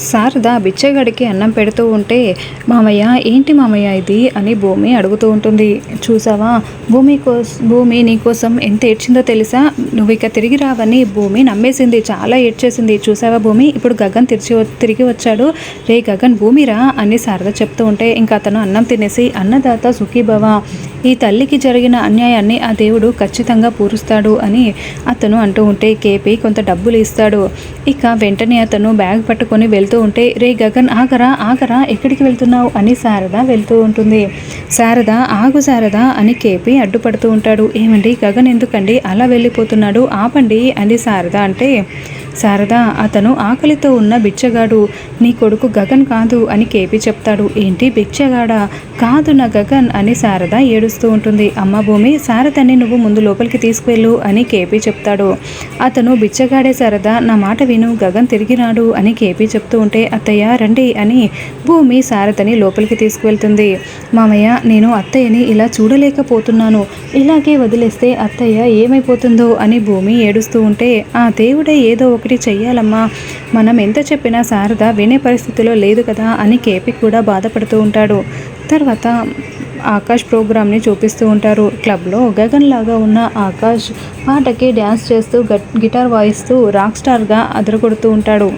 శారద బిచ్చగాడికి అన్నం పెడుతూ ఉంటే, మామయ్య ఏంటి మామయ్య ఇది అని భూమి అడుగుతూ ఉంటుంది. చూసావా భూమి నీకోసం ఎంత ఏడ్చిందో తెలుసా? నువ్వు ఇక తిరిగి రావని భూమి నమ్మేసింది, చాలా ఏడ్చేసింది. చూసావా భూమి, ఇప్పుడు గగన్ తిరిగి వచ్చాడు. రే గగన్ భూమిరా అని శారద చెప్తూ ఉంటే, ఇంకా అతను అన్నం తినేసి అన్నదాత సుఖీభవ, ఈ తల్లికి జరిగిన అన్యాయాన్ని ఆ దేవుడు ఖచ్చితంగా పూరుస్తాడు అని అతను అంటూ ఉంటే, కేపీ కొంత డబ్బులు ఇస్తాడు. ఇక వెంటనే అతను బ్యాగ్ పట్టుకొని వెళ్తూ ఉంటే, రే గగన్ ఆగరా ఎక్కడికి వెళ్తున్నావు అని శారద వెళ్తూ ఉంటుంది. శారద ఆగు శారద అని కేపీ అడ్డుపడుతూ ఉంటాడు. ఏమండి గగన్ ఎందుకండి అలా వెళ్ళిపోతున్నాడు, ఆపండి అని శారద అంటే, శారద అతను ఆకలితో ఉన్న బిచ్చగాడు, నీ కొడుకు గగన్ కాదు అని కేపీ చెప్తాడు. ఏంటి బిచ్చగాడా? కాదు నా గగన్ అని శారద ఏడుస్తూ ఉంటుంది. అమ్మ భూమి, శారదని నువ్వు ముందు లోపలికి తీసుకువెళ్ళు అని కేపీ చెప్తాడు. అతను బిచ్చగాడే శారద, నా మాట విను, గగన్ తిరిగి రాడు అని కేపీ చెప్తూ ఉంటే, అత్తయ్య రండి అని భూమి శారదని లోపలికి తీసుకువెళ్తుంది. మామయ్య నేను అత్తయ్యని ఇలా చూడలేకపోతున్నాను, ఇలాగే వదిలేస్తే అత్తయ్య ఏమైపోతుందో అని భూమి ఏడుస్తూ ఉంటే, ఆ దేవుడే ఏదో ఒకటి చెయ్యాలమ్మా, మనం ఎంత చెప్పినా శారద వినే పరిస్థితిలో లేదు కదా అని కేపీ కూడా బాధపడుతూ ఉంటాడు. తర్వాత ఆకాష్ ప్రోగ్రామ్ని చూపిస్తూ ఉంటారు. క్లబ్లో గగన్ లాగా ఉన్న ఆకాష్ పాటకి డ్యాన్స్ చేస్తూ గిటార్ వాయిస్తూ రాక్ స్టార్గా అదరగొడుతూ ఉంటాడు.